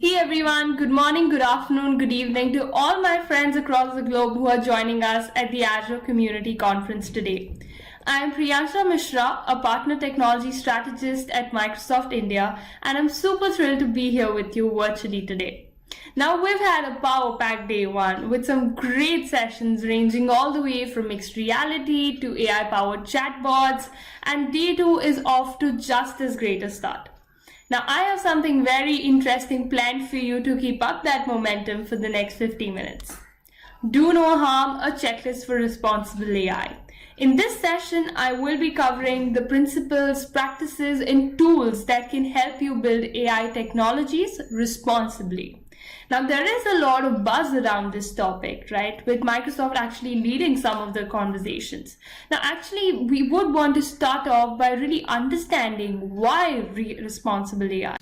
Hey everyone, good morning, good afternoon, good evening to all my friends across the globe who are joining us at the Azure Community Conference today. I am Priyansha Mishra, a partner technology strategist at Microsoft India, and I'm super thrilled to be here with you virtually today. Now, we've had a power-packed day one with some great sessions ranging all the way from mixed reality to AI-powered chatbots, and day two is off to just as great a start. Now, I have something very interesting planned for you to keep up that momentum for the next 50 minutes. Do no harm, a checklist for responsible AI. In this session, I will be covering the principles, practices, and tools that can help you build AI technologies responsibly. Now, there is a lot of buzz around this topic, right? With Microsoft actually leading some of the conversations. Now, actually, we would want to start off by really understanding why responsible AI.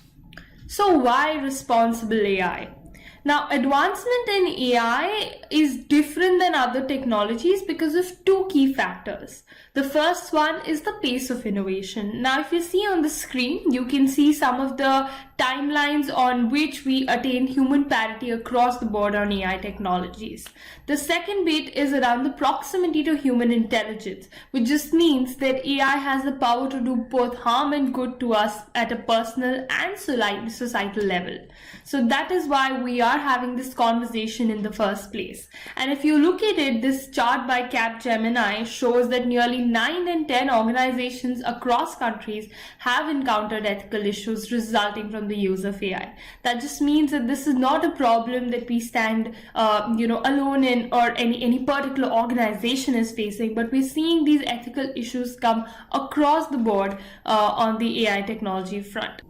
So, why responsible AI? Now, advancement in AI is different than other technologies because of two key factors. The first one is the pace of innovation. Now, if you see on the screen, you can see some of the timelines on which we attain human parity across the board on AI technologies. The second bit is around the proximity to human intelligence, which just means that AI has the power to do both harm and good to us at a personal and societal level. So that is why we are having this conversation in the first place. And if you look at it, this chart by Capgemini shows that nearly 9 in 10 organizations across countries have encountered ethical issues resulting from the use of AI. That just means that this is not a problem that we stand alone in or any particular organization is facing, but we're seeing these ethical issues come across the board on the AI technology front.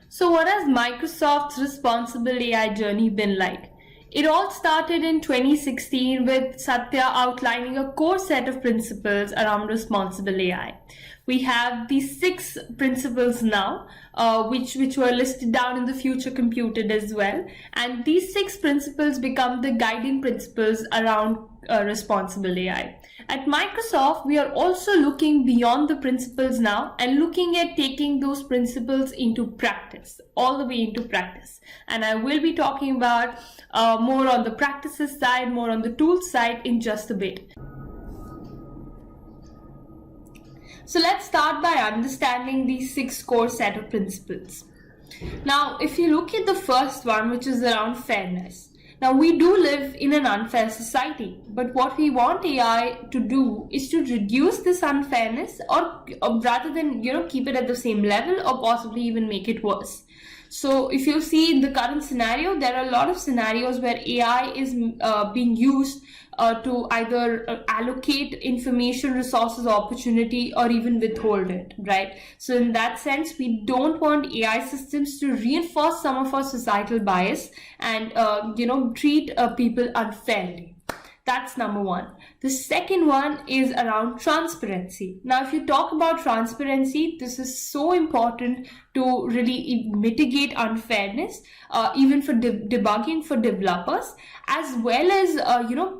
So what has Microsoft's responsible AI journey been like? It all started in 2016 with Satya outlining a core set of principles around responsible AI. We have these 6 principles now, which were listed down in the Future Computed as well. And these 6 principles become the guiding principles around responsible AI. At Microsoft, we are also looking beyond the principles now and looking at taking those principles into practice, all the way into practice. And I will be talking about more on the practices side, more on the tools side in just a bit. So let's start by understanding these 6 core set of principles. Now, if you look at the first one, which is around fairness. Now, we do live in an unfair society, but what we want AI to do is to reduce this unfairness or rather than, keep it at the same level or possibly even make it worse. So if you see in the current scenario, there are a lot of scenarios where AI is being used to either allocate information, resources, opportunity, or even withhold it, right? So in that sense, we don't want AI systems to reinforce some of our societal bias and, treat people unfairly. That's number one. The second one is around transparency. Now, if you talk about transparency, this is so important to really mitigate unfairness, even for debugging for developers, as well as,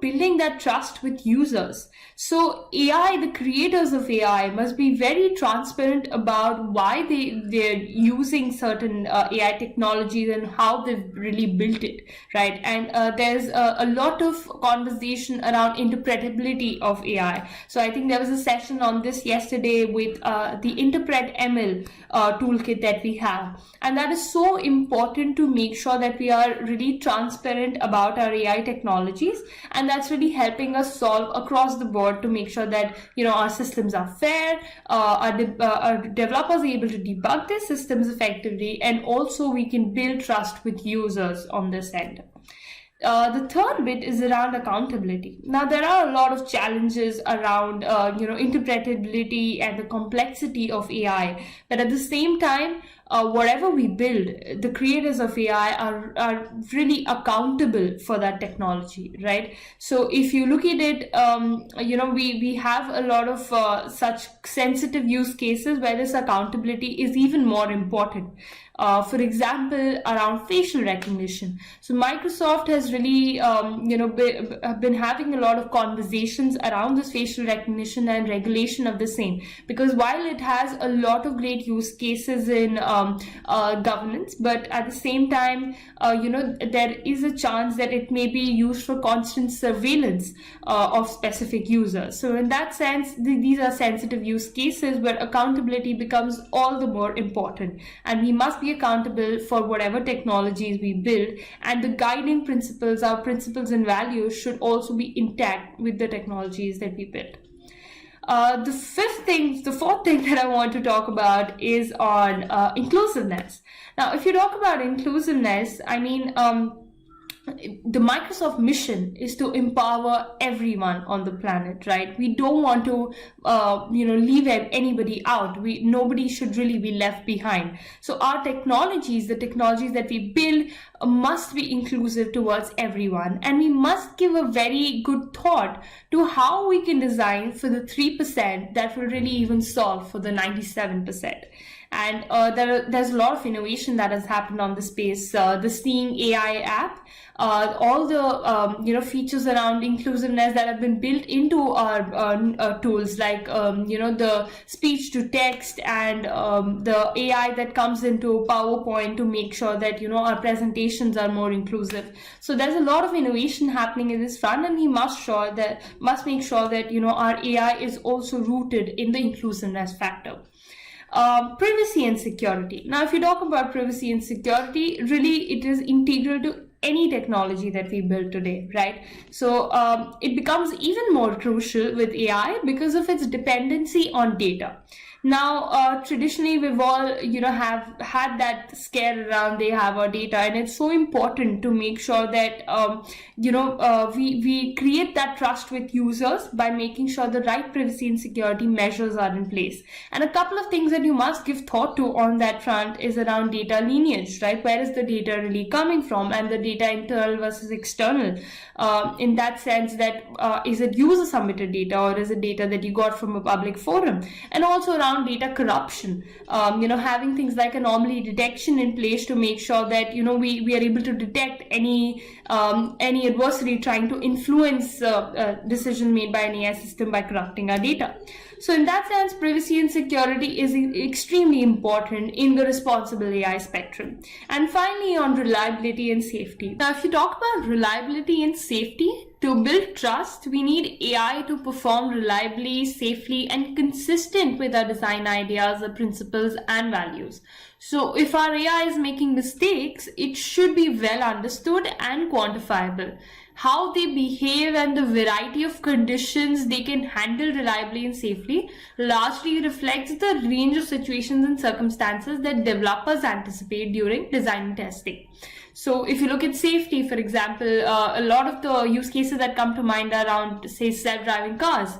building that trust with users. So AI, the creators of AI must be very transparent about why they're using certain AI technologies and how they've really built it, right? And there's a lot of conversation around interpretability of AI. So I think there was a session on this yesterday with the Interpret ML toolkit that we have. And that is so important to make sure that we are really transparent about our AI technologies. And that's really helping us solve across the board to make sure that, our systems are fair, our developers are able to debug their systems effectively, and also we can build trust with users on this end. The third bit is around accountability. Now, there are a lot of challenges around, interpretability and the complexity of AI. But at the same time, whatever we build, the creators of AI are really accountable for that technology, right? So if you look at it, we have a lot of such sensitive use cases where this accountability is even more important. For example, around facial recognition. So Microsoft has really, been having a lot of conversations around this facial recognition and regulation of the same, because while it has a lot of great use cases in governance, but at the same time, there is a chance that it may be used for constant surveillance of specific users. So in that sense, these are sensitive use cases where accountability becomes all the more important, and we must be accountable for whatever technologies we build, and the guiding principles, our principles and values, should also be intact with the technologies that we build. The fourth thing that I want to talk about is on inclusiveness. Now, if you talk about inclusiveness, I mean, the Microsoft mission is to empower everyone on the planet, right? We don't want to, leave anybody out. Nobody should really be left behind. So our technologies, the technologies that we build, must be inclusive towards everyone, and we must give a very good thought to how we can design for the 3% that will really even solve for the 97%. And there's a lot of innovation that has happened on the space. The Seeing AI app, all the features around inclusiveness that have been built into our tools, like the speech to text and the AI that comes into PowerPoint to make sure that our presentations are more inclusive. So there's a lot of innovation happening in this front, and we must make sure that our AI is also rooted in the inclusiveness factor. Privacy and security. Now, if you talk about privacy and security, really it is integral to any technology that we build today, right? So it becomes even more crucial with AI because of its dependency on data. Now, traditionally, we've all, have had that scare around they have our data, and it's so important to make sure that, we create that trust with users by making sure the right privacy and security measures are in place. And a couple of things that you must give thought to on that front is around data lineage, right? Where is the data really coming from, and the data internal versus external? In that sense, that is it user submitted data, or is it data that you got from a public forum? And also around data corruption, having things like anomaly detection in place to make sure that we are able to detect any adversary trying to influence decision made by an AI system by corrupting our data. So in that sense, privacy and security is extremely important in the responsible AI spectrum. And finally, on reliability and safety. Now, if you talk about reliability and safety, to build trust, we need AI to perform reliably, safely, and consistent with our design ideas, our principles, and values. So if our AI is making mistakes, it should be well understood and quantifiable. How they behave and the variety of conditions they can handle reliably and safely largely reflects the range of situations and circumstances that developers anticipate during design and testing. So if you look at safety, for example, a lot of the use cases that come to mind are around, say, self-driving cars,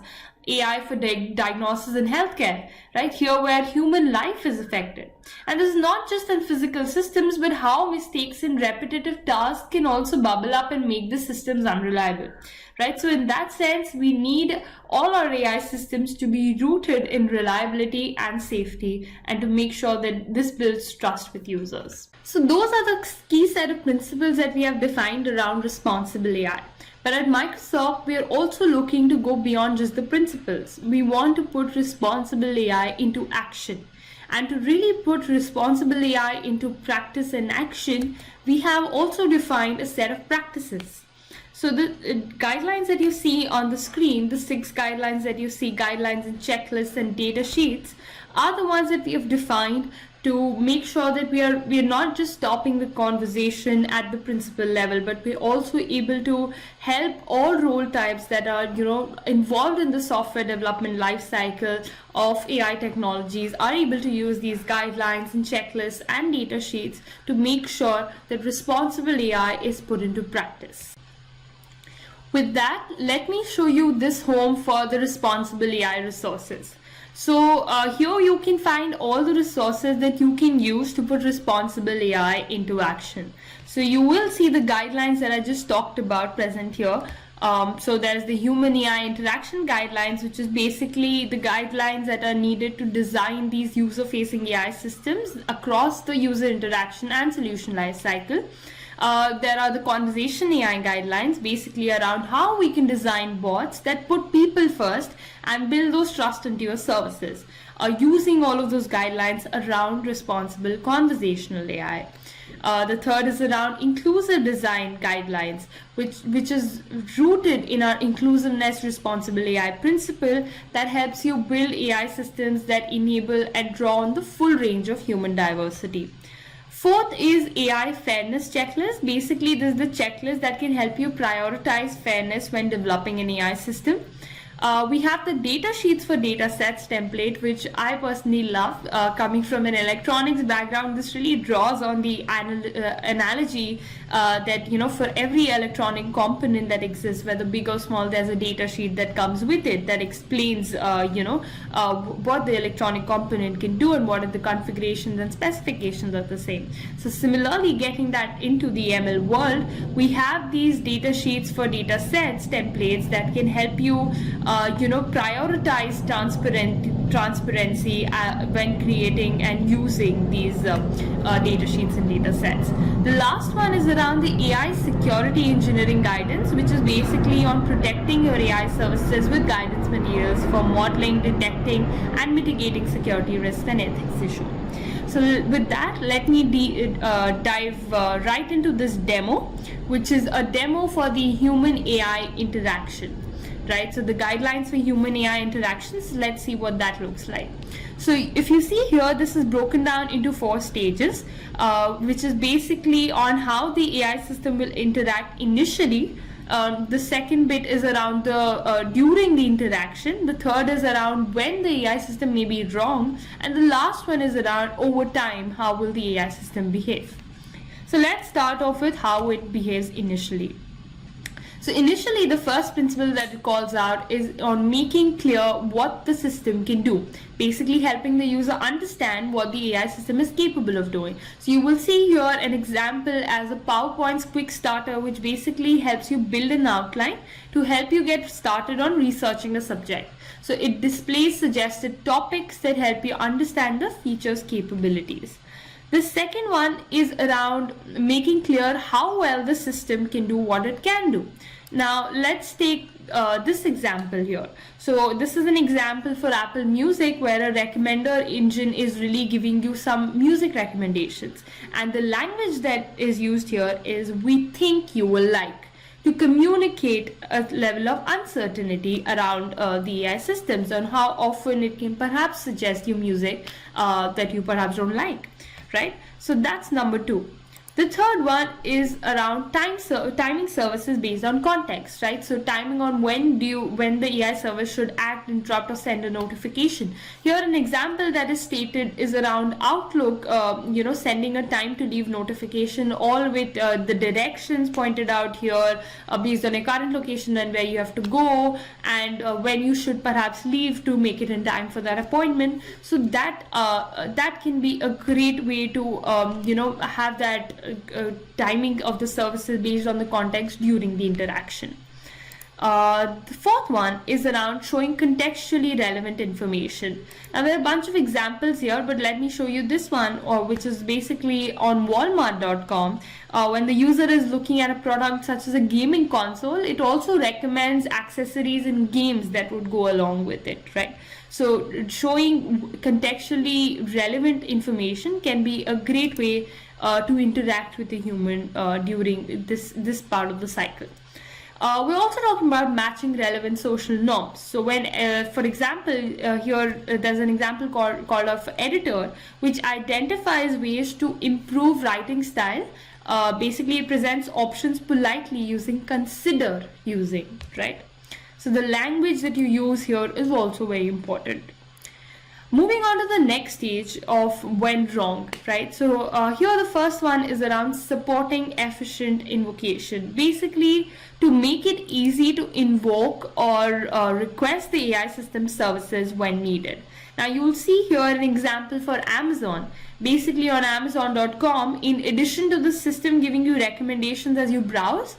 AI for diagnosis in healthcare, right? Here where human life is affected. And this is not just in physical systems, but how mistakes in repetitive tasks can also bubble up and make the systems unreliable, right? So in that sense, we need all our AI systems to be rooted in reliability and safety, and to make sure that this builds trust with users. So those are the key set of principles that we have defined around responsible AI. But at Microsoft, we are also looking to go beyond just the principles. We want to put responsible AI into action. And to really put responsible AI into practice and action, we have also defined a set of practices. So the guidelines that you see on the screen, the 6 guidelines that you see, guidelines and checklists and data sheets, are the ones that we have defined to make sure that we are not just stopping the conversation at the principal level, but we're also able to help all role types that are involved in the software development life cycle of AI technologies are able to use these guidelines and checklists and data sheets to make sure that responsible AI is put into practice. With that, let me show you this home for the responsible AI resources. So here you can find all the resources that you can use to put responsible AI into action. So you will see the guidelines that I just talked about present here. So there's the human AI interaction guidelines, which is basically the guidelines that are needed to design these user-facing AI systems across the user interaction and solution lifecycle. There are the conversation AI guidelines, basically around how we can design bots that put people first and build those trust into your services, using all of those guidelines around responsible conversational AI. The third is around inclusive design guidelines, which is rooted in our inclusiveness responsible AI principle that helps you build AI systems that enable and draw on the full range of human diversity. Fourth is AI fairness checklist. Basically, this is the checklist that can help you prioritize fairness when developing an AI system. We have the data sheets for data sets template, which I personally love. Coming from an electronics background, this really draws on the analogy that, for every electronic component that exists, whether big or small, there's a data sheet that comes with it that explains, what the electronic component can do and what are the configurations and specifications of the same. So similarly, getting that into the ML world, we have these data sheets for data sets templates that can help you prioritize transparency when creating and using these data sheets and data sets. The last one is around the AI security engineering guidance, which is basically on protecting your AI services with guidance materials for modeling, detecting, and mitigating security risks and ethics issues. So with that, let me dive right into this demo, which is a demo for the human AI interaction. Right, so the guidelines for human AI interactions, let's see what that looks like. So if you see here, this is broken down into 4 stages, which is basically on how the AI system will interact initially. The second bit is around the during the interaction. The third is around when the AI system may be wrong, and the last one is around over time, how will the AI system behave. So let's start off with how it behaves initially. So initially, the first principle that it calls out is on making clear what the system can do, basically helping the user understand what the AI system is capable of doing. So you will see here an example as a PowerPoint's quick starter, which basically helps you build an outline to help you get started on researching the subject. So it displays suggested topics that help you understand the features' capabilities. The second one is around making clear how well the system can do what it can do. Now let's take this example here. So this is an example for Apple Music, where a recommender engine is really giving you some music recommendations, and the language that is used here is "we think you will like," to communicate a level of uncertainty around the AI systems on how often it can perhaps suggest you music that you perhaps don't like. Right, so that's number 2. The third one is around timing services based on context, right? So timing on when the AI service should act, interrupt, or send a notification. Here, an example that is stated is around Outlook, sending a time to leave notification, all with the directions pointed out here based on your current location and where you have to go, and when you should perhaps leave to make it in time for that appointment. So that can be a great way to have that timing of the services based on the context during the interaction. The fourth one is around showing contextually relevant information. Now there are a bunch of examples here, but let me show you this one, which is basically on Walmart.com. When the user is looking at a product such as a gaming console, it also recommends accessories and games that would go along with it, right? So showing contextually relevant information can be a great way to interact with the human during this part of the cycle. We're also talking about matching relevant social norms. So when, for example, here there's an example called of editor, which identifies ways to improve writing style. Basically, it presents options politely using consider using, right? So the language that you use here is also very important. Moving on to the next stage of when wrong, right? So here the first one is around supporting efficient invocation. Basically, to make it easy to invoke or request the AI system services when needed. Now you will see here an example for Amazon. Basically on Amazon.com, in addition to the system giving you recommendations as you browse,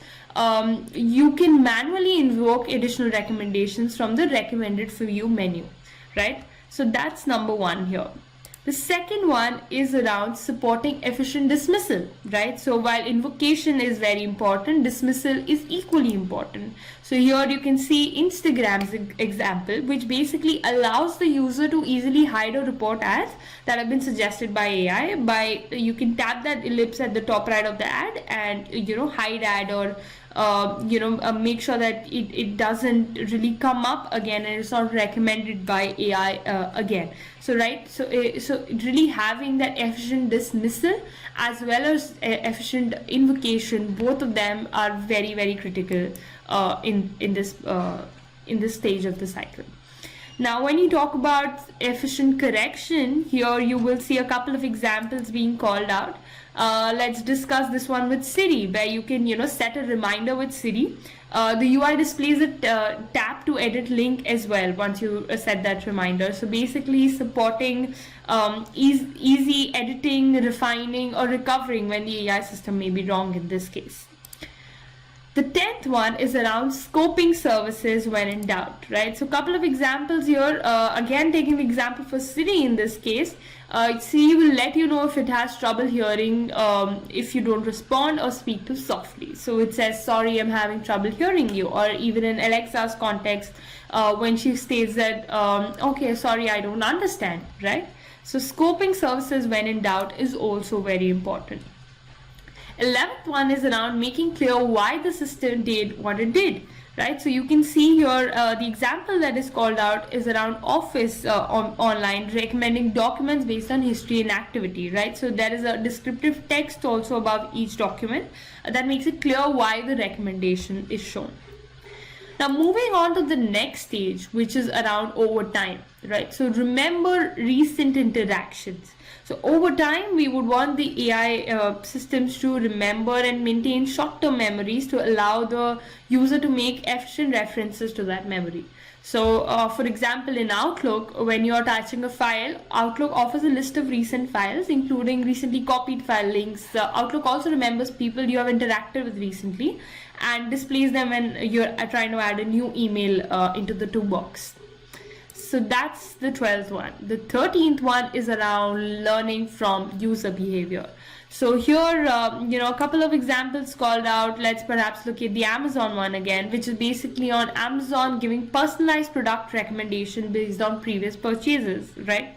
you can manually invoke additional recommendations from the recommended for you menu, right? So that's number one here. The second one is around supporting efficient dismissal, right? So while invocation is very important, dismissal is equally important. So here you can see Instagram's example, which basically allows the user to easily hide or report ads that have been suggested by AI. You can tap that ellipse at the top right of the ad and hide ad or make sure that it doesn't really come up again and it's not recommended by AI again. So really having that efficient dismissal as well as efficient invocation, both of them are very, very critical in this stage of the cycle. Now, when you talk about efficient correction, here you will see a couple of examples being called out. Let's discuss this one with Siri, where you can set a reminder with Siri. The UI displays a tap to edit link as well once you set that reminder. So basically supporting easy editing, refining or recovering when the AI system may be wrong in this case. The 10th one is around scoping services when in doubt, right? So a couple of examples here, again taking the example for Siri in this case, Siri will let you know if it has trouble hearing if you don't respond or speak too softly. So it says, sorry, I'm having trouble hearing you. Or even in Alexa's context, when she states that, okay, sorry, I don't understand, right? So scoping services when in doubt is also very important. 11th one is around making clear why the system did what it did, right? So you can see here the example that is called out is around Office Online recommending documents based on history and activity, right? So there is a descriptive text also above each document that makes it clear why the recommendation is shown. Now moving on to the next stage, which is around over time, right? So remember recent interactions. So over time, we would want the AI systems to remember and maintain short-term memories to allow the user to make efficient references to that memory. So for example, in Outlook, when you're attaching a file, Outlook offers a list of recent files, including recently copied file links. Outlook also remembers people you have interacted with recently and displays them when you're trying to add a new email into the toolbox. So that's the 12th one. The 13th one is around learning from user behavior. So here, a couple of examples called out. Let's perhaps look at the Amazon one again, which is basically on Amazon giving personalized product recommendation based on previous purchases, right?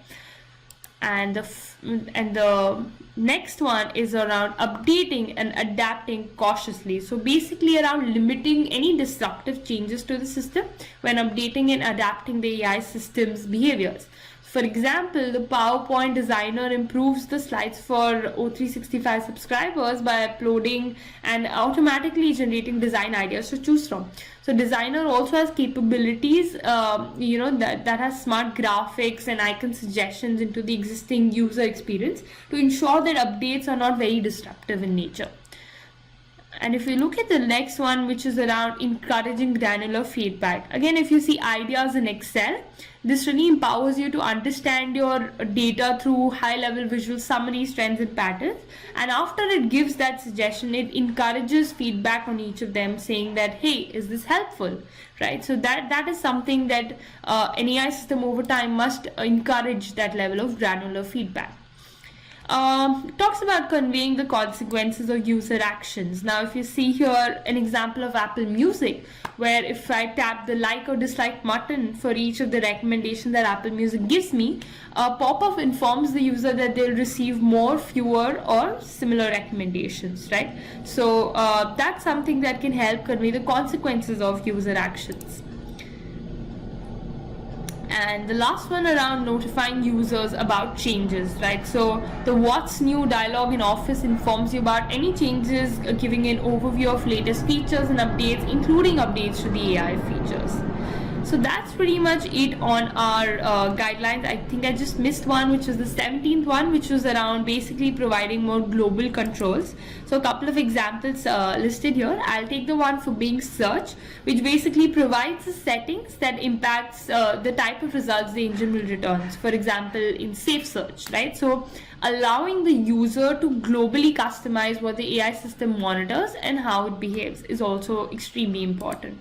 And the next one is around updating and adapting cautiously. So basically around limiting any disruptive changes to the system when updating and adapting the AI system's behaviors. For example, the PowerPoint designer improves the slides for O365 subscribers by uploading and automatically generating design ideas to choose from. So designer also has capabilities, that has smart graphics and icon suggestions into the existing user experience to ensure that updates are not very disruptive in nature. And if we look at the next one, which is around encouraging granular feedback. Again, if you see ideas in Excel, this really empowers you to understand your data through high-level visual summaries, trends, and patterns. And after it gives that suggestion, it encourages feedback on each of them, saying that, hey, is this helpful? Right? So that is something that an AI system over time must encourage that level of granular feedback. Talks about conveying the consequences of user actions. Now, if you see here an example of Apple Music, where if I tap the like or dislike button for each of the recommendations that Apple Music gives me, a pop-up informs the user that they'll receive more, fewer, or similar recommendations, right? So that's something that can help convey the consequences of user actions. And the last one around notifying users about changes, right? So the what's new dialog in Office informs you about any changes, giving an overview of latest features and updates, including updates to the AI features. So that's pretty much it on our guidelines. I think I just missed one, which was the 17th one, which was around basically providing more global controls. So a couple of examples listed here. I'll take the one for Bing search, which basically provides the settings that impacts the type of results the engine will return. For example, in safe search, right? So allowing the user to globally customize what the AI system monitors and how it behaves is also extremely important.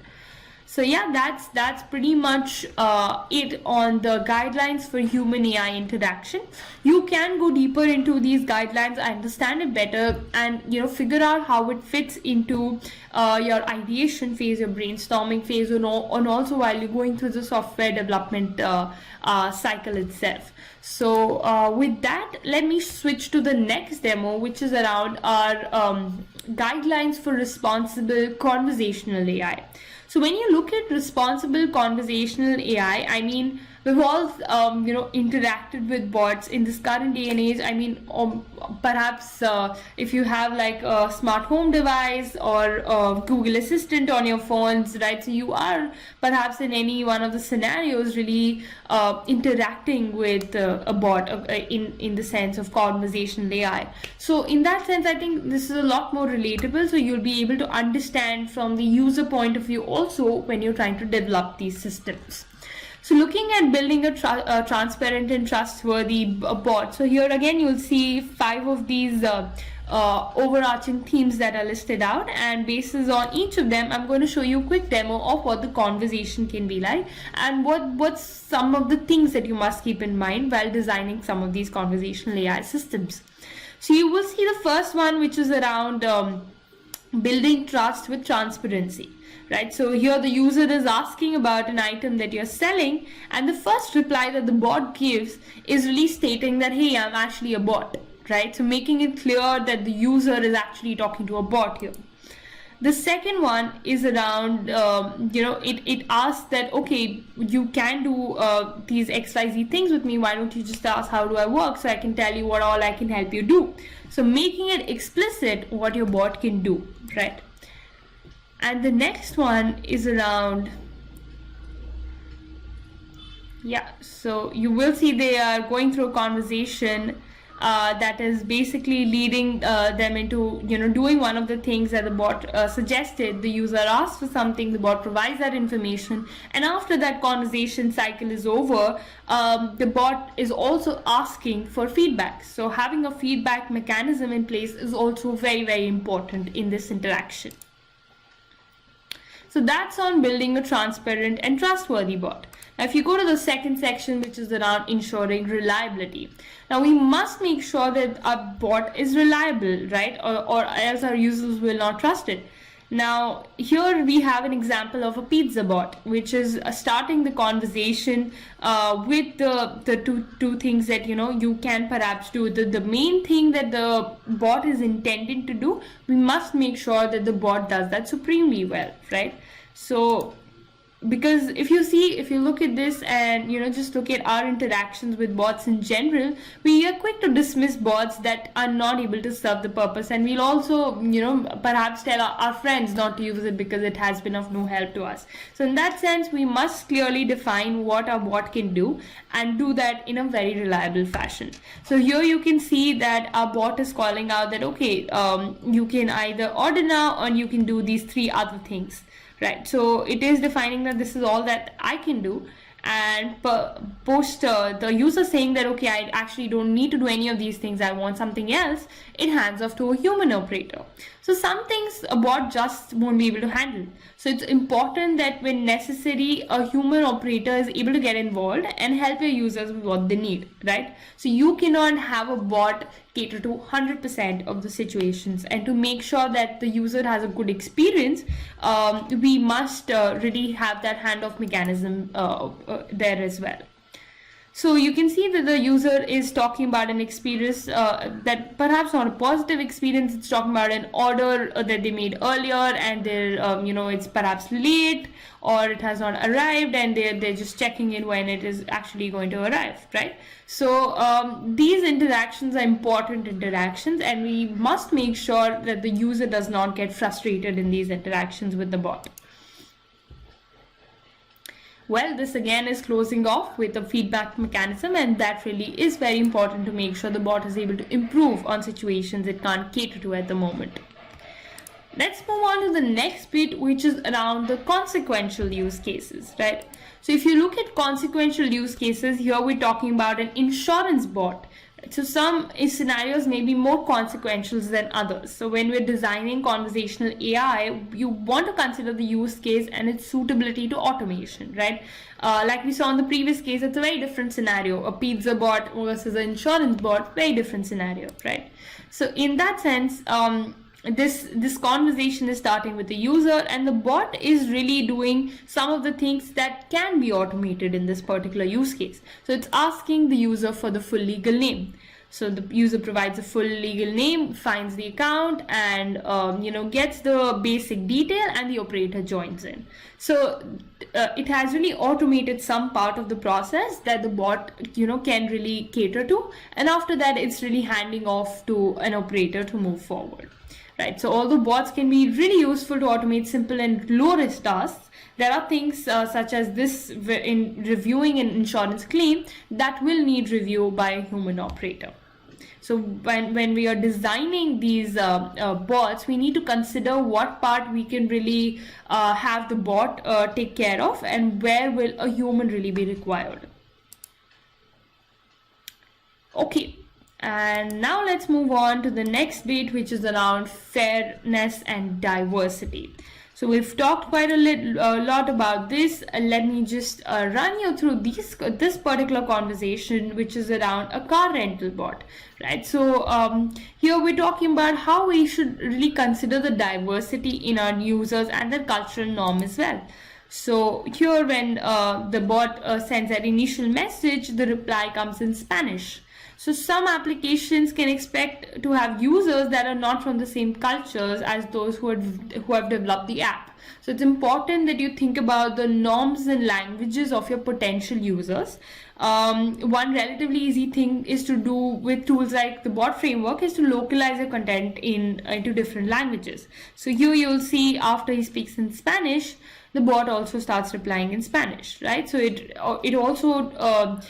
So yeah, that's pretty much it on the guidelines for human AI interaction. You can go deeper into these guidelines, understand it better, and figure out how it fits into your ideation phase, your brainstorming phase, and also while you're going through the software development cycle itself. So with that, let me switch to the next demo, which is around our guidelines for responsible conversational AI. So when you look at responsible conversational AI, I mean, we've all, interacted with bots in this current day and age. I mean, perhaps if you have like a smart home device or Google Assistant on your phones, right? So you are perhaps in any one of the scenarios really interacting with a bot in the sense of conversational AI. So in that sense, I think this is a lot more relatable. So you'll be able to understand from the user point of view also when you're trying to develop these systems. So looking at building a transparent and trustworthy bot. So here again, you'll see 5 of these overarching themes that are listed out, and basis on each of them, I'm going to show you a quick demo of what the conversation can be like and what's some of the things that you must keep in mind while designing some of these conversational AI systems. So you will see the first one, which is around building trust with transparency. Right, so here the user is asking about an item that you're selling, and the first reply that the bot gives is really stating that, hey, I'm actually a bot, right? So making it clear that the user is actually talking to a bot here. The second one is around, it asks that, okay, you can do these XYZ things with me. Why don't you just ask how do I work so I can tell you what all I can help you do. So making it explicit what your bot can do, right? And the next one is around, so you will see they are going through a conversation that is basically leading them into, doing one of the things that the bot suggested. The user asks for something, the bot provides that information, and after that conversation cycle is over, the bot is also asking for feedback. So having a feedback mechanism in place is also very, very important in this interaction. So that's on building a transparent and trustworthy bot. Now, if you go to the second section, which is around ensuring reliability. Now, we must make sure that our bot is reliable, right? Or else our users will not trust it. Now, here we have an example of a pizza bot, which is starting the conversation with the two things that, you can perhaps do. The main thing that the bot is intended to do, we must make sure that the bot does that supremely well, right? So, because if you look at this and just look at our interactions with bots in general, we are quick to dismiss bots that are not able to serve the purpose, and we'll also perhaps tell our friends not to use it because it has been of no help to us. So in that sense, we must clearly define what our bot can do and do that in a very reliable fashion. So here you can see that our bot is calling out that, okay, you can either order now or you can do these 3 other things. Right, so it is defining that this is all that I can do, and post the user saying that, okay, I actually don't need to do any of these things, I want something else, it hands off to a human operator. So some things a bot just won't be able to handle. So it's important that when necessary, a human operator is able to get involved and help your users with what they need, right? So you cannot have a bot cater to 100% of the situations, and to make sure that the user has a good experience, we must really have that handoff mechanism there as well. So you can see that the user is talking about an experience that perhaps not a positive experience. It's talking about an order that they made earlier, and they're, it's perhaps late or it has not arrived, and they're just checking in when it is actually going to arrive, right? So these interactions are important interactions, and we must make sure that the user does not get frustrated in these interactions with the bot. Well, this again is closing off with a feedback mechanism, and that really is very important to make sure the bot is able to improve on situations it can't cater to at the moment. Let's move on to the next bit, which is around the consequential use cases, right? So if you look at consequential use cases, here we're talking about an insurance bot. So some scenarios may be more consequential than others. So when we're designing conversational AI, you want to consider the use case and its suitability to automation, right? Like we saw in the previous case, it's a very different scenario. A pizza bot versus an insurance bot, very different scenario, right? So in that sense, this conversation is starting with the user, and the bot is really doing some of the things that can be automated in this particular use case. So it's asking the user for the full legal name. So the user provides a full legal name, finds the account, and gets the basic detail, and the operator joins in. So it has really automated some part of the process that the bot can really cater to, and after that it's really handing off to an operator to move forward. Right, so although bots can be really useful to automate simple and low-risk tasks, there are things such as this in reviewing an insurance claim that will need review by a human operator. So when we are designing these bots, we need to consider what part we can really have the bot take care of, and where will a human really be required. Okay. And now let's move on to the next bit, which is around fairness and diversity. So we've talked quite a lot about this. Let me just run you through this particular conversation, which is around a car rental bot, right? So here we're talking about how we should really consider the diversity in our users and their cultural norm as well. So here when the bot sends that initial message, the reply comes in Spanish. So some applications can expect to have users that are not from the same cultures as those who have developed the app. So it's important that you think about the norms and languages of your potential users. One relatively easy thing is to do with tools like the bot framework is to localize your content into different languages. So here you'll see after he speaks in Spanish, the bot also starts replying in Spanish, right? So it also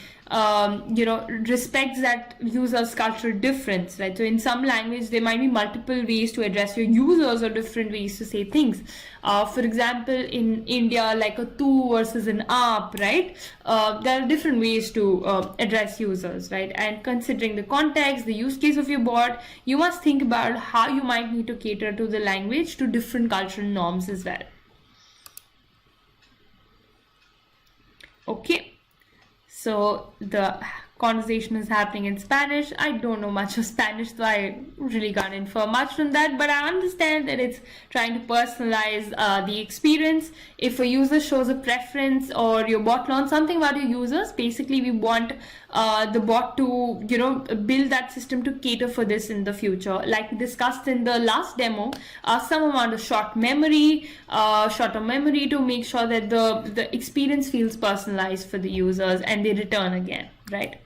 respects that user's cultural difference, right? So in some language, there might be multiple ways to address your users or different ways to say things. For example, in India, like a tu versus an aap, right? There are different ways to address users, right? And considering the context, the use case of your bot, you must think about how you might need to cater to the language to different cultural norms as well. Okay, so the conversation is happening in Spanish. I don't know much of Spanish, so I really can't infer much from that, but I understand that it's trying to personalize the experience. If a user shows a preference or your bot learns something about your users, basically we want the bot to build that system to cater for this in the future. Like we discussed in the last demo, some amount of shorter memory to make sure that the experience feels personalized for the users and they return again, right?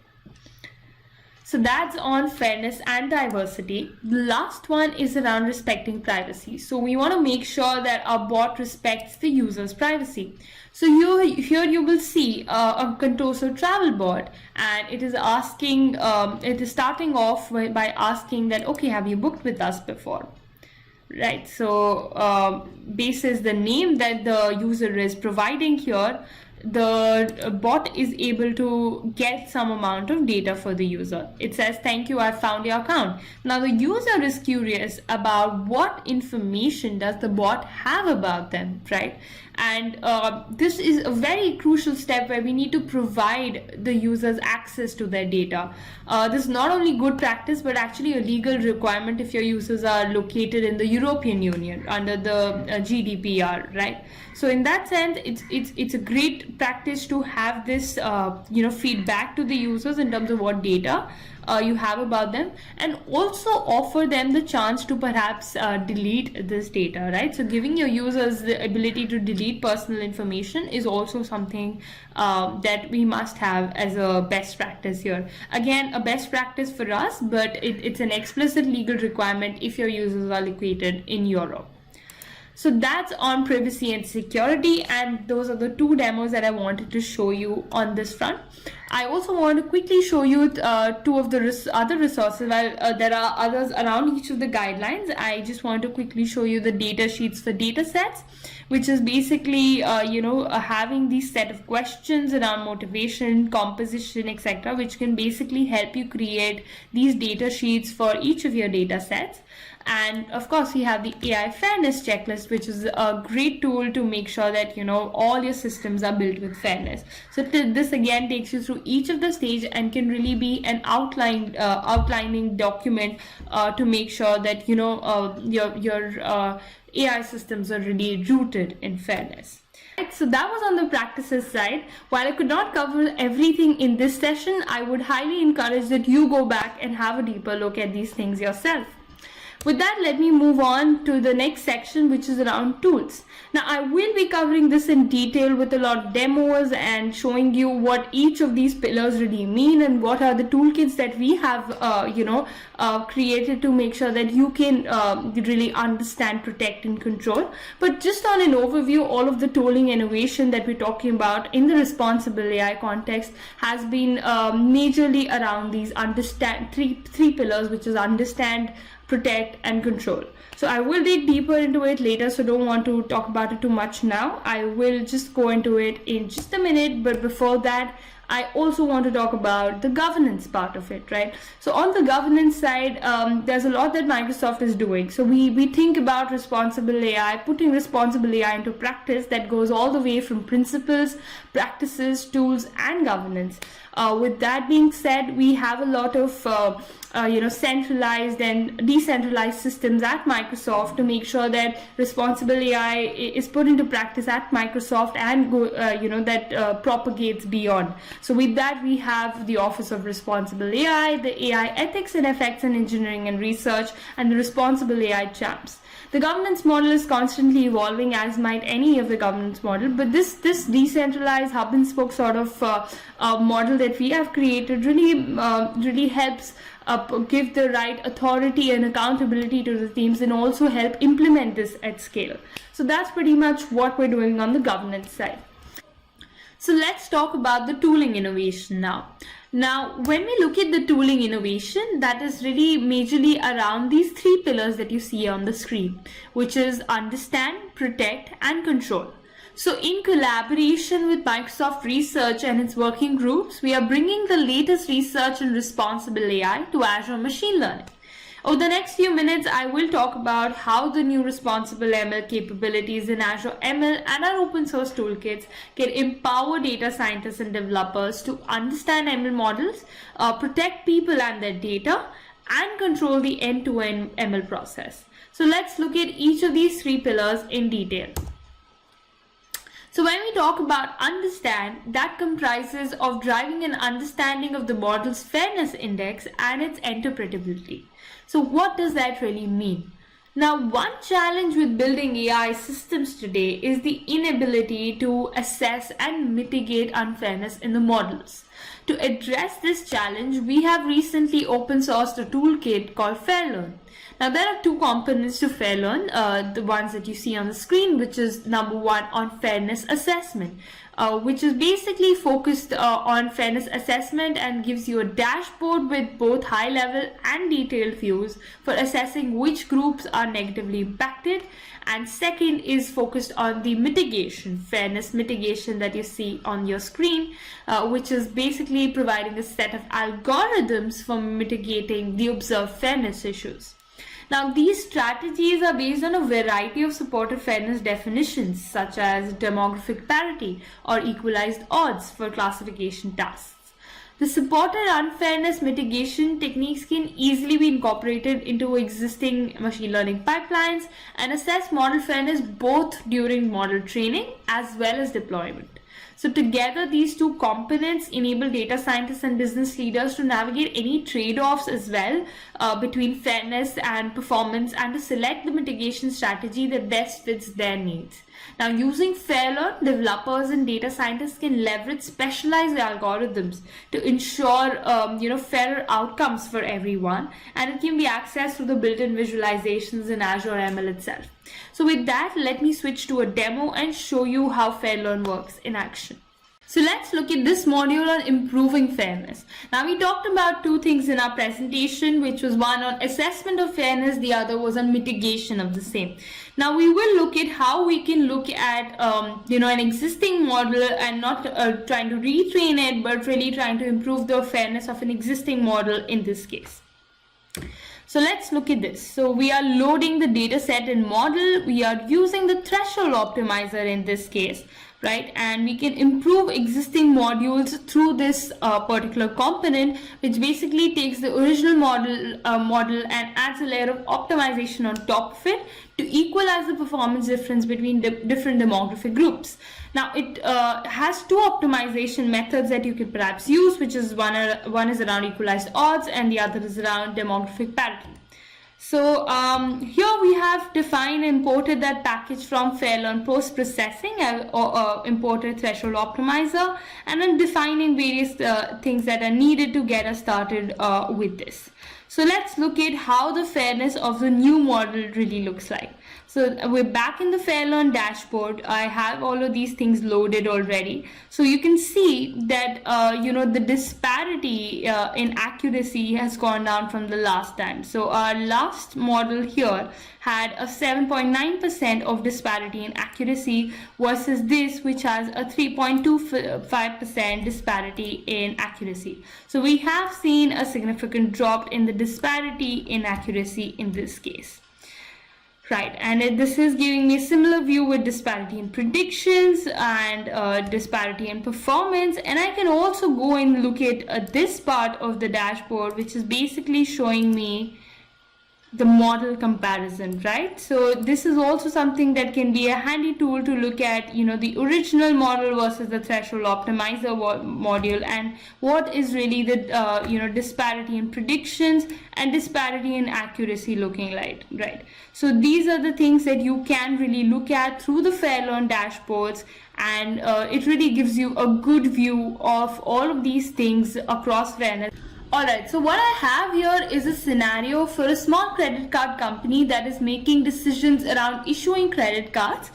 So that's on fairness and diversity. The last one is around respecting privacy. So we want to make sure that our bot respects the user's privacy. So here you will see a Contoso travel bot, and it is asking, it is starting off by asking that, okay, have you booked with us before? Right, so basis the name that the user is providing here, the bot is able to get some amount of data for the user. It says, thank you, I found your account. Now the user is curious about what information does the bot have about them, right? And this is a very crucial step where we need to provide the users access to their data. This is not only good practice, but actually a legal requirement if your users are located in the European Union under the GDPR, right? So in that sense, it's a great practice to have this feedback to the users in terms of what data you have about them, and also offer them the chance to perhaps delete this data, right? So giving your users the ability to delete personal information is also something that we must have as a best practice here. Again, a best practice for us, but it's an explicit legal requirement if your users are located in Europe. So that's on privacy and security, and those are the two demos that I wanted to show you on this front. I also want to quickly show you two of the other resources. While there are others around each of the guidelines, I just want to quickly show you the data sheets for data sets, which is basically having these set of questions around motivation, composition, etc., which can basically help you create these data sheets for each of your data sets. And of course, we have the AI fairness checklist, which is a great tool to make sure that all your systems are built with fairness. So this again takes you through each of the stage and can really be an outlining document to make sure that your AI systems are really rooted in fairness. So that was on the practices side. While I could not cover everything in this session, I would highly encourage that you go back and have a deeper look at these things yourself. With that, let me move on to the next section, which is around tools. Now, I will be covering this in detail with a lot of demos and showing you what each of these pillars really mean and what are the toolkits that we have, created to make sure that you can really understand, protect, and control. But just on an overview, all of the tooling innovation that we're talking about in the responsible AI context has been majorly around these three pillars, which is understand, protect, and control. So I will dig deeper into it later, so don't want to talk about it too much now. I will just go into it in just a minute, but before that, I also want to talk about the governance part of it, right? So on the governance side, there's a lot that Microsoft is doing. So we think about responsible AI, putting responsible AI into practice that goes all the way from principles, practices, tools, and governance. With that being said, we have a lot of centralized and decentralized systems at Microsoft to make sure that responsible AI is put into practice at Microsoft and propagates beyond. So with that, we have the Office of Responsible AI, the AI Ethics and Effects in Engineering and Research, and the Responsible AI Champs. The governance model is constantly evolving, as might any of the governance model, but this decentralized hub and spoke sort of model that we have created really helps give the right authority and accountability to the teams and also help implement this at scale. So that's pretty much what we're doing on the governance side. So let's talk about the tooling innovation now. Now, when we look at the tooling innovation, that is really majorly around these three pillars that you see on the screen, which is understand, protect, and control. So in collaboration with Microsoft Research and its working groups, we are bringing the latest research in responsible AI to Azure Machine Learning. Over the next few minutes, I will talk about how the new responsible ML capabilities in Azure ML and our open source toolkits can empower data scientists and developers to understand ML models, protect people and their data, and control the end-to-end ML process. So let's look at each of these three pillars in detail. So when we talk about understand, that comprises of driving an understanding of the model's fairness index and its interpretability. So what does that really mean? Now, one challenge with building AI systems today is the inability to assess and mitigate unfairness in the models. To address this challenge, we have recently open sourced a toolkit called FairLearn. Now, there are two components to FairLearn, the ones that you see on the screen, which is number one on fairness assessment, which is basically focused on fairness assessment and gives you a dashboard with both high level and detailed views for assessing which groups are negatively impacted. And second is focused on the mitigation, fairness mitigation that you see on your screen, which is basically providing a set of algorithms for mitigating the observed fairness issues. Now, these strategies are based on a variety of supported fairness definitions, such as demographic parity or equalized odds for classification tasks. The supported unfairness mitigation techniques can easily be incorporated into existing machine learning pipelines and assess model fairness both during model training as well as deployment. So together, these two components enable data scientists and business leaders to navigate any trade-offs as well between fairness and performance and to select the mitigation strategy that best fits their needs. Now, using Fairlearn, developers and data scientists can leverage specialized algorithms to ensure fairer outcomes for everyone, and it can be accessed through the built-in visualizations in Azure ML itself. So with that, let me switch to a demo and show you how Fairlearn works in action. So let's look at this module on improving fairness. Now, we talked about two things in our presentation, which was one on assessment of fairness, the other was on mitigation of the same. Now, we will look at how we can look at an existing model and not trying to retrain it, but really trying to improve the fairness of an existing model in this case. So let's look at this. So we are loading the data set and model. We are using the threshold optimizer in this case, right? And we can improve existing modules through this particular component, which basically takes the original model and adds a layer of optimization on top of it to equalize the performance difference between different demographic groups. Now, it has two optimization methods that you could perhaps use, which is one is around equalized odds and the other is around demographic parity. So here we have defined and imported that package from Fairlearn post-processing or imported threshold optimizer, and then defining various things that are needed to get us started with this. So let's look at how the fairness of the new model really looks like. So we're back in the Fairlearn dashboard. I have all of these things loaded already. So you can see that the disparity in accuracy has gone down from the last time. So our last model here had a 7.9% of disparity in accuracy versus this, which has a 3.25% disparity in accuracy. So we have seen a significant drop in the disparity in accuracy in this case. Right, and this is giving me a similar view with disparity in predictions and disparity in performance. And I can also go and look at this part of the dashboard, which is basically showing me the model comparison, right? So this is also something that can be a handy tool to look at, the original model versus the threshold optimizer module, and what is really the disparity in predictions and disparity in accuracy looking like, right? So these are the things that you can really look at through the Fairlearn dashboards, and it really gives you a good view of all of these things across fairness. Alright, so what I have here is a scenario for a small credit card company that is making decisions around issuing credit cards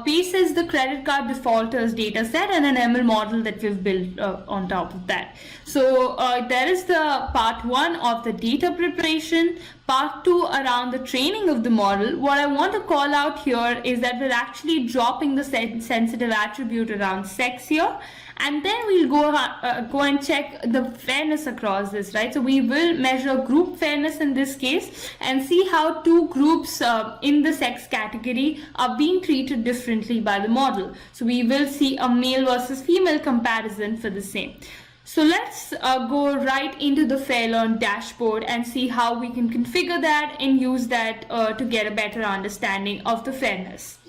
basis the credit card defaulters data set and an ML model that we've built on top of that. So there is the part one of the data preparation, part two around the training of the model. What I want to call out here is that we're actually dropping the sensitive attribute around sex here. And then we'll go and check the fairness across this, right? So we will measure group fairness in this case and see how two groups in the sex category are being treated differently by the model. So we will see a male versus female comparison for the same. So let's go right into the Fairlearn dashboard and see how we can configure that and use that to get a better understanding of the fairness.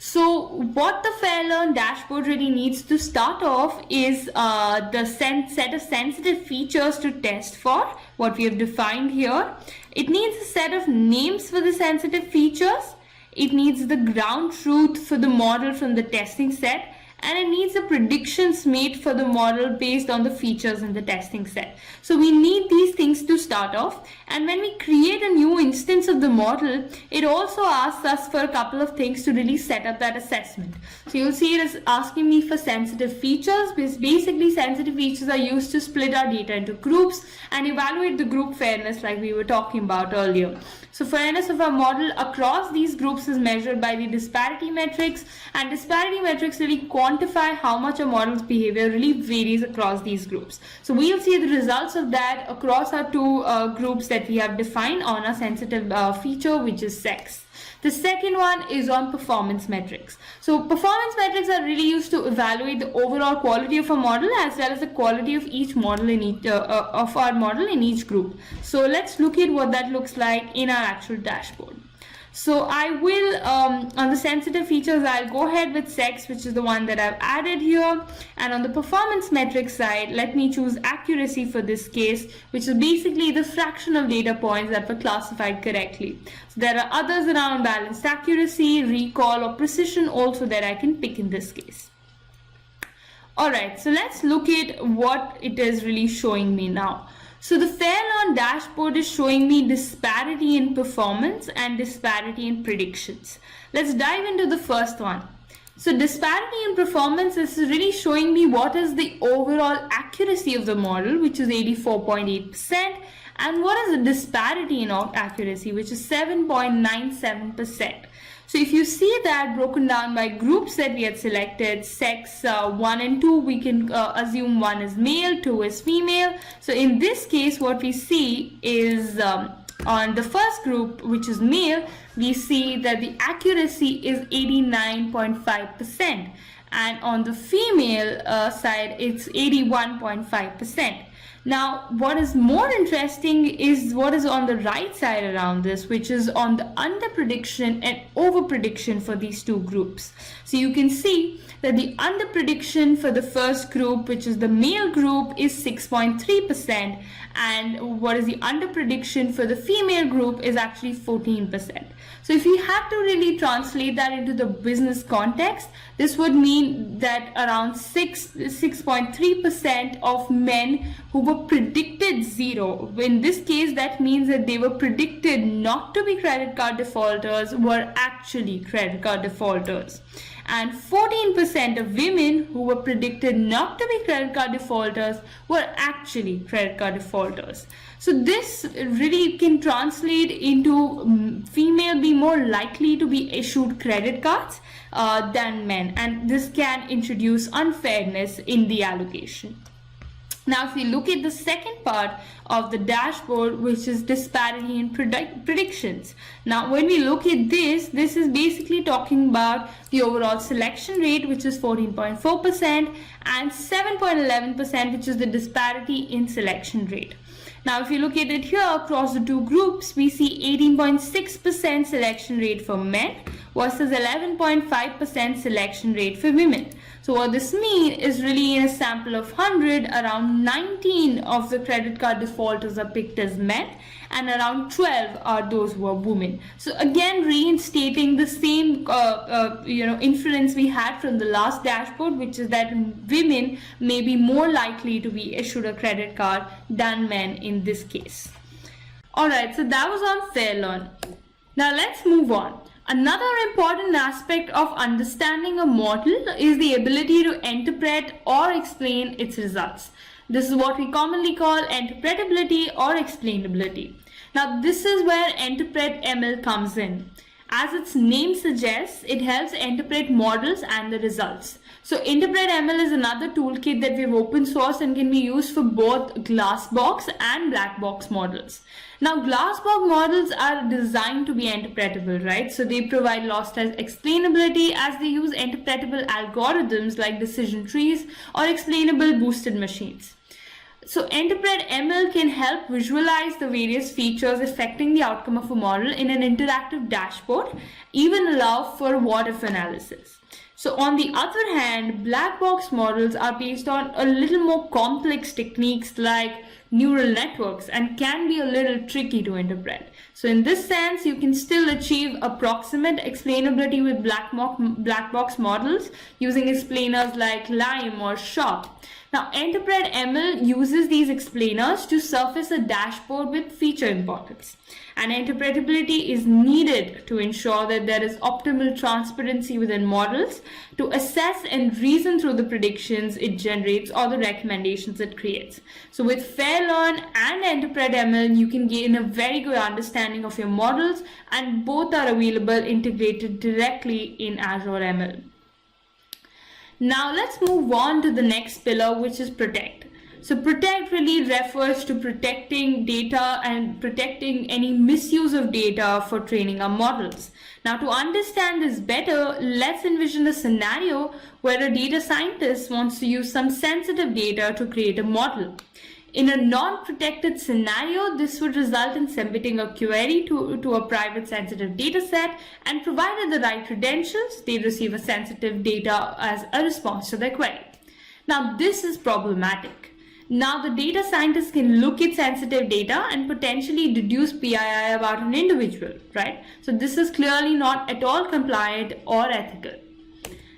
So what the Fairlearn dashboard really needs to start off is the set of sensitive features to test for, what we have defined here. It needs a set of names for the sensitive features. It needs the ground truth for the model from the testing set, and it needs the predictions made for the model based on the features in the testing set. So we need these things to start off, and when we create a new instance of the model, it also asks us for a couple of things to really set up that assessment. So you'll see it is asking me for sensitive features, because basically sensitive features are used to split our data into groups and evaluate the group fairness like we were talking about earlier. So fairness of our model across these groups is measured by the disparity metrics, and disparity metrics really quantify how much a model's behavior really varies across these groups. So we'll see the results of that across our two groups that we have defined on a sensitive feature, which is sex. The second one is on performance metrics. So performance metrics are really used to evaluate the overall quality of a model as well as the quality of each model in each of our model in each group. So let's look at what that looks like in our actual dashboard. So I will, on the sensitive features, I'll go ahead with sex, which is the one that I've added here. And on the performance metric side, let me choose accuracy for this case, which is basically the fraction of data points that were classified correctly. So there are others around balanced accuracy, recall, or precision also that I can pick in this case. Alright, so let's look at what it is really showing me now. So the Fairlearn dashboard is showing me disparity in performance and disparity in predictions. Let's dive into the first one. So disparity in performance is really showing me what is the overall accuracy of the model, which is 84.8%, and what is the disparity in accuracy, which is 7.97%. So if you see that broken down by groups that we had selected, sex 1 and 2, we can assume 1 is male, 2 is female. So in this case, what we see is on the first group, which is male, we see that the accuracy is 89.5%. And on the female side, it's 81.5%. Now, what is more interesting is what is on the right side around this, which is on the under prediction and over prediction for these two groups. So you can see that the under prediction for the first group, which is the male group, is 6.3%, and what is the under prediction for the female group is actually 14%. So if you have to really translate that into the business context, this would mean that around 6.3% of men who were predicted zero, in this case that means that they were predicted not to be credit card defaulters, were actually credit card defaulters. And 14% of women who were predicted not to be credit card defaulters were actually credit card defaulters. So this really can translate into female be more likely to be issued credit cards than men, and this can introduce unfairness in the allocation. Now, if we look at the second part of the dashboard, which is disparity in predictions. Now, when we look at this is basically talking about the overall selection rate, which is 14.4%, and 7.11%, which is the disparity in selection rate. Now, if you look at it here across the two groups, we see 18.6% selection rate for men versus 11.5% selection rate for women. So what this means is really in a sample of 100, around 19 of the credit card defaulters are picked as men and around 12 are those who are women. So again, reinstating the same inference we had from the last dashboard, which is that women may be more likely to be issued a credit card than men in this case. Alright, so that was on Fairlearn. Now let's move on. Another important aspect of understanding a model is the ability to interpret or explain its results. This is what we commonly call interpretability or explainability. Now, this is where Interpret ML comes in. As its name suggests, it helps interpret models and the results. So Interpret ML is another toolkit that we've open sourced and can be used for both Glassbox and black box models. Now, Glassbox models are designed to be interpretable, right? So they provide loss test explainability as they use interpretable algorithms like decision trees or explainable boosted machines. So Interpret ML can help visualize the various features affecting the outcome of a model in an interactive dashboard, even allow for what-if analysis. So on the other hand, black box models are based on a little more complex techniques like neural networks and can be a little tricky to interpret. So in this sense, you can still achieve approximate explainability with black box models using explainers like LIME or SHOP. Now, Interpret ML uses these explainers to surface a dashboard with feature importance. And interpretability is needed to ensure that there is optimal transparency within models to assess and reason through the predictions it generates or the recommendations it creates. So with Fairlearn and Interpret ML, you can gain a very good understanding of your models, and both are available integrated directly in Azure ML. Now let's move on to the next pillar, which is protect. So protect really refers to protecting data and protecting any misuse of data for training our models. Now, to understand this better, let's envision a scenario where a data scientist wants to use some sensitive data to create a model. In a non-protected scenario, this would result in submitting a query to a private sensitive data set, and provided the right credentials, they receive a sensitive data as a response to their query. Now, this is problematic. Now, the data scientist can look at sensitive data and potentially deduce PII about an individual, right? So this is clearly not at all compliant or ethical.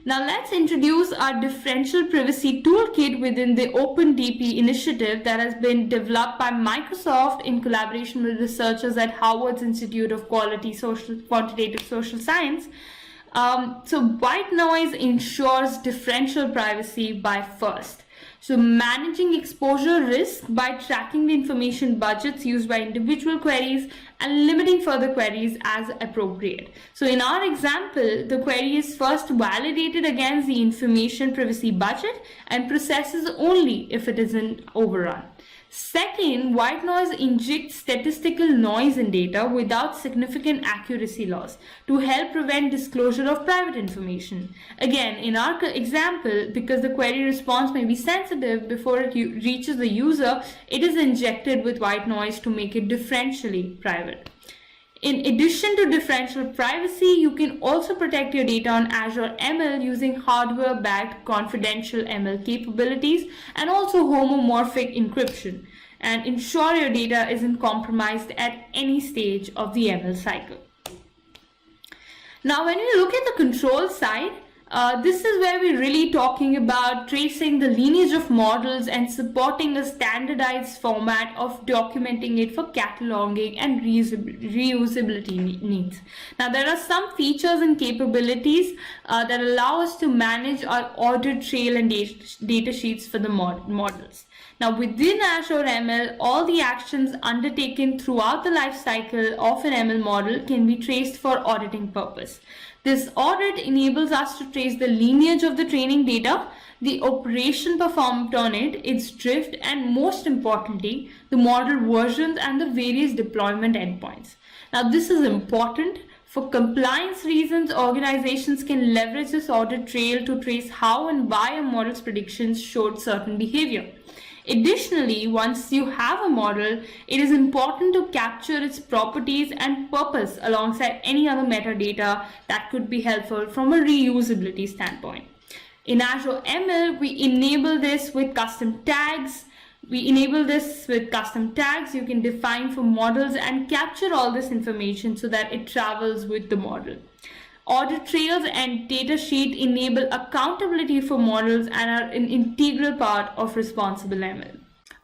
Now let's introduce our differential privacy toolkit within the OpenDP initiative that has been developed by Microsoft in collaboration with researchers at Harvard's Institute of Quantitative Social Science. So white noise ensures differential privacy by first. So managing exposure risk by tracking the information budgets used by individual queries and limiting further queries as appropriate. So in our example, the query is first validated against the information privacy budget and processes only if it isn't overrun. Second, white noise injects statistical noise in data without significant accuracy loss to help prevent disclosure of private information. Again, in our example, because the query response may be sensitive before it reaches the user, it is injected with white noise to make it differentially private. In addition to differential privacy, you can also protect your data on Azure ML using hardware-backed confidential ML capabilities and also homomorphic encryption, and ensure your data isn't compromised at any stage of the ML cycle. Now, when you look at the control side, this is where we're really talking about tracing the lineage of models and supporting a standardized format of documenting it for cataloging and reusability needs. Now, there are some features and capabilities that allow us to manage our audit trail and data sheets for the models. Now, within Azure ML, all the actions undertaken throughout the life cycle of an ML model can be traced for auditing purpose. This audit enables us to trace the lineage of the training data, the operation performed on it, its drift, and most importantly, the model versions and the various deployment endpoints. Now, this is important. For compliance reasons, organizations can leverage this audit trail to trace how and why a model's predictions showed certain behavior. Additionally, once you have a model, it is important to capture its properties and purpose alongside any other metadata that could be helpful from a reusability standpoint. In Azure ML, we enable this with custom tags. You can define for models and capture all this information so that it travels with the model. Audit trails and data sheet enable accountability for models and are an integral part of responsible ML.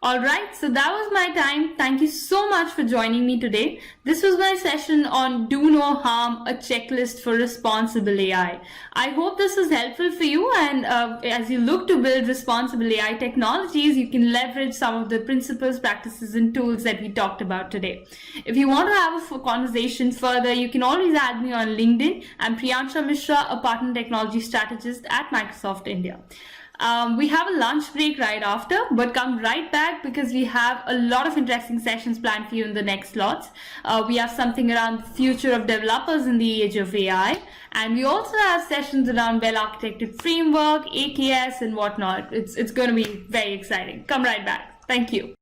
Alright, so that was my time. Thank you so much for joining me today. This was my session on Do No Harm, a checklist for responsible AI. I hope this was helpful for you, and as you look to build responsible AI technologies, you can leverage some of the principles, practices, and tools that we talked about today. If you want to have a conversation further, you can always add me on LinkedIn. I'm Priyansha Mishra, a partner technology strategist at Microsoft India. We have a lunch break right after, but come right back because we have a lot of interesting sessions planned for you in the next slots. We have something around the future of developers in the age of AI, and we also have sessions around well-architected framework, AKS, and whatnot. It's going to be very exciting. Come right back. Thank you.